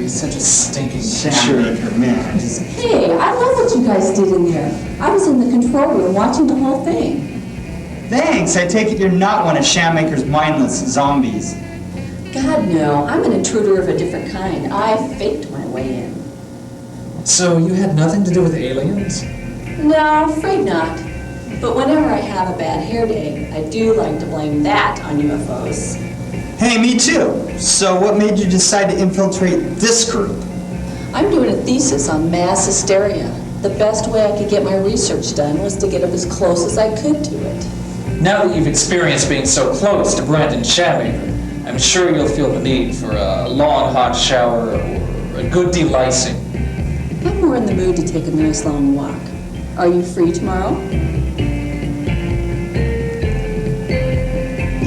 He's such a stinking Shamaker, man. Hey, I love what you guys did in there. I was in the control room watching the whole thing. Thanks. I take it you're not one of Shamaker's mindless zombies. God, no. I'm an intruder of a different kind. I faked my way in. So you had nothing to do with aliens? No, afraid not. But whenever I have a bad hair day, I do like to blame that on UFOs. Hey, me too. So what made you decide to infiltrate this group? I'm doing a thesis on mass hysteria. The best way I could get my research done was to get up as close as I could to it. Now that you've experienced being so close to Brandon Shamaker, I'm sure you'll feel the need for a long hot shower or a good delicing. I'm more in the mood to take a nice long walk. Are you free tomorrow?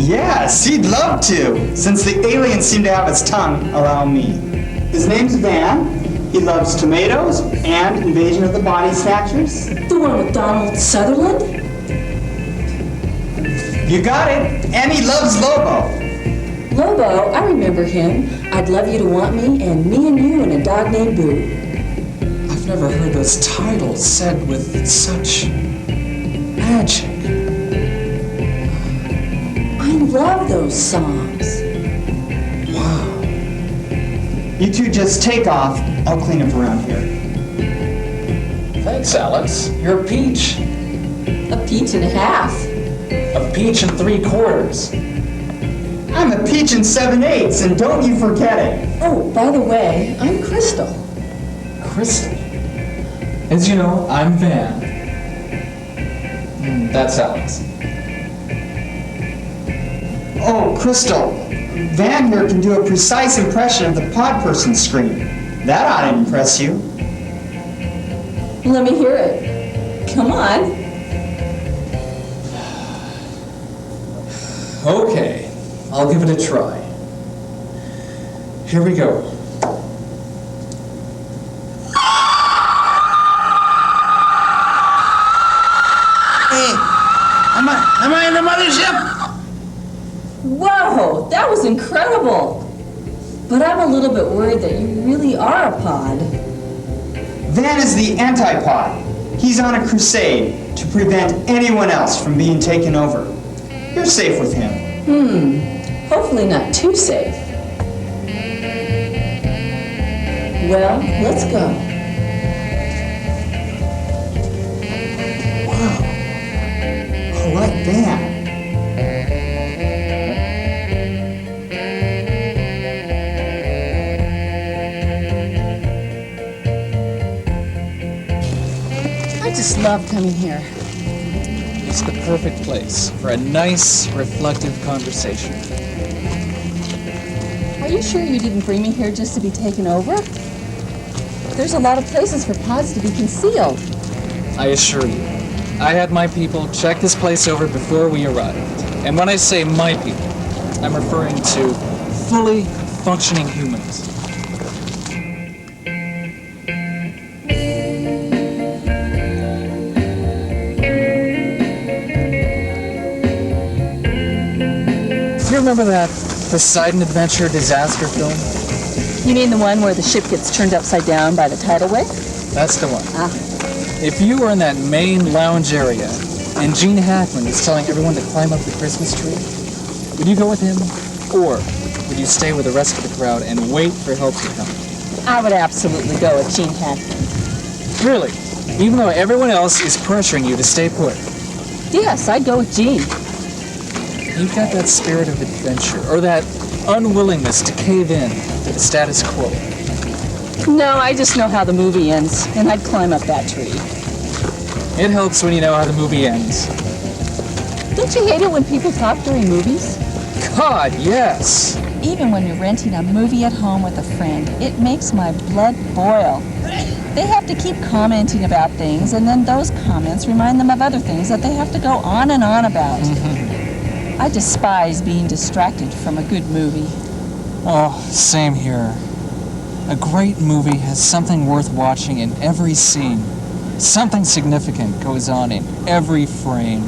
Yes, he'd love to. Since the aliens seem to have his tongue, allow me. His name's Van. He loves tomatoes and Invasion of the Body Snatchers. The one with Donald Sutherland? You got it. And he loves Lobo. Lobo, I remember him. I'd love you to want me, and me and you and a dog named Boo. I've never heard those titles said with such magic. I love those songs. Wow. You two just take off. I'll clean up around here. Thanks, Alex. You're a peach. A peach and a half. A peach and 3/4. I'm a peach and 7/8, and don't you forget it. Oh, by the way, I'm Crystal. Crystal. As you know, I'm Van. That's Alex. Oh, Crystal. Van here can do a precise impression of the pod person scream. That ought to impress you. Let me hear it. Come on. Okay, I'll give it a try. Here we go. Hey, am I in the mothership? Whoa, that was incredible. But I'm a little bit worried that you really are a pod. Van is the antipod. He's on a crusade to prevent anyone else from being taken over. You're safe with him. Hopefully not too safe. Well, let's go. Wow. All right, Van. I just love coming here. It's the perfect place for a nice, reflective conversation. Are you sure you didn't bring me here just to be taken over? There's a lot of places for pods to be concealed. I assure you, I had my people check this place over before we arrived. And when I say my people, I'm referring to fully functioning humans. Do you remember that Poseidon Adventure disaster film? You mean the one where the ship gets turned upside down by the tidal wave? That's the one. Ah. If you were in that main lounge area and Gene Hackman was telling everyone to climb up the Christmas tree, would you go with him? Or would you stay with the rest of the crowd and wait for help to come? I would absolutely go with Gene Hackman. Really? Even though everyone else is pressuring you to stay put? Yes, I'd go with Gene. You've got that spirit of adventure, or that unwillingness to cave in to the status quo. No, I just know how the movie ends, and I'd climb up that tree. It helps when you know how the movie ends. Don't you hate it when people talk during movies? God, yes! Even when you're renting a movie at home with a friend, it makes my blood boil. They have to keep commenting about things, and then those comments remind them of other things that they have to go on and on about. I despise being distracted from a good movie. Oh, same here. A great movie has something worth watching in every scene. Something significant goes on in every frame.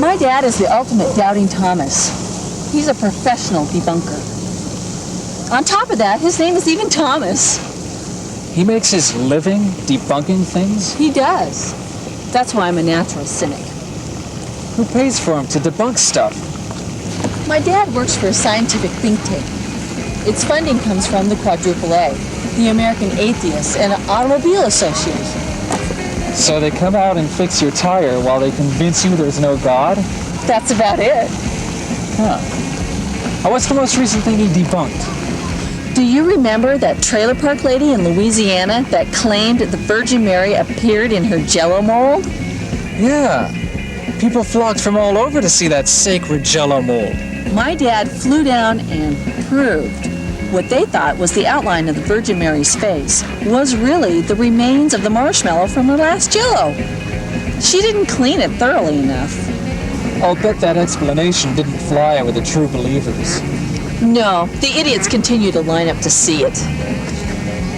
My dad is the ultimate doubting Thomas. He's a professional debunker. On top of that, his name is even Thomas. He makes his living debunking things? He does. That's why I'm a natural cynic. Who pays for him to debunk stuff? My dad works for a scientific think tank. Its funding comes from the Quadruple A, the American Atheists and Automobile Association. So they come out and fix your tire while they convince you there's no God? That's about it. Huh. What's the most recent thing he debunked? Do you remember that trailer park lady in Louisiana that claimed the Virgin Mary appeared in her Jell-O mold? Yeah. People flocked from all over to see that sacred Jell-O mold. My dad flew down and proved what they thought was the outline of the Virgin Mary's face was really the remains of the marshmallow from her last Jell-O. She didn't clean it thoroughly enough. I'll bet that explanation didn't fly with the true believers. No, the idiots continue to line up to see it.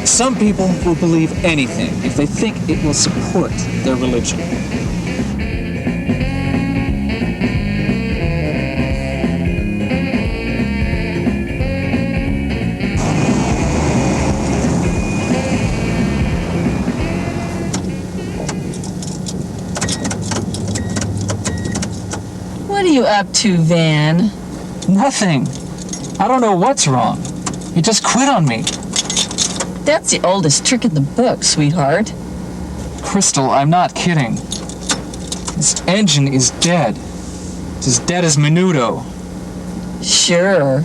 Some people will believe anything if they think it will support their religion. What are you up to, Van? Nothing. I don't know what's wrong. He just quit on me. That's the oldest trick in the book, sweetheart. Crystal, I'm not kidding. This engine is dead. It's as dead as Menudo. Sure.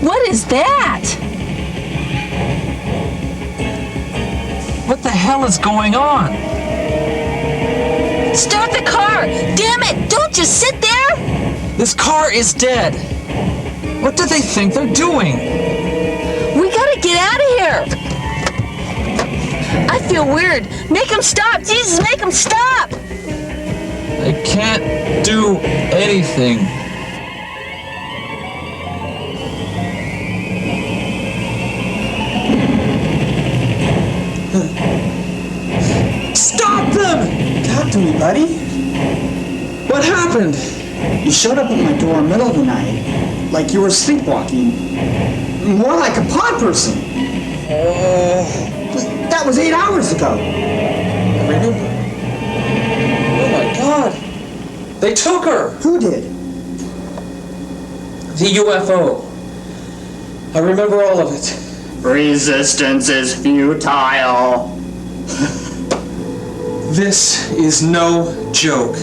What is that? What the hell is going on? Start the car! Damn it! Don't just sit there! This car is dead. What do they think they're doing? We gotta get out of here! I feel weird. Make them stop! Jesus, make them stop! They can't do anything. Stop them! Talk to me, buddy. What happened? You showed up at my door middle of the night, like you were sleepwalking. More like a pod person. That was 8 hours ago. I remember. Oh my God. They took her. Who did? The UFO. I remember all of it. Resistance is futile. This is no joke.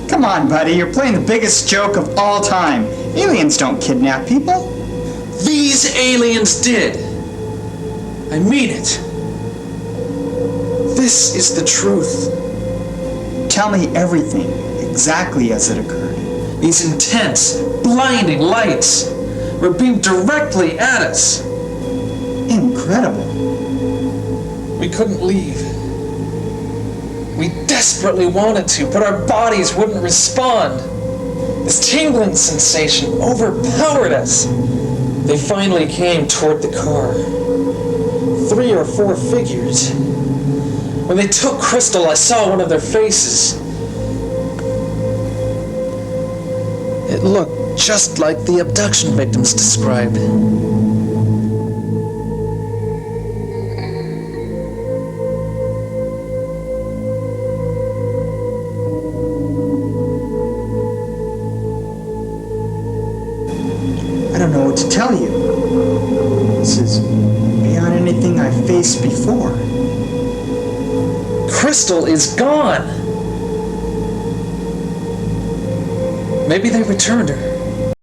Come on, buddy, you're playing the biggest joke of all time. Aliens don't kidnap people. These aliens did. I mean it. This is the truth. Tell me everything, exactly as it occurred. These intense, blinding lights were beamed directly at us. Incredible. We couldn't leave. We desperately wanted to, but our bodies wouldn't respond. This tingling sensation overpowered us. They finally came toward the car. 3 or 4 figures. When they took Crystal, I saw one of their faces. It looked just like the abduction victims described. I don't know what to tell you. This is beyond anything I've faced before. Crystal is gone. Maybe they returned her.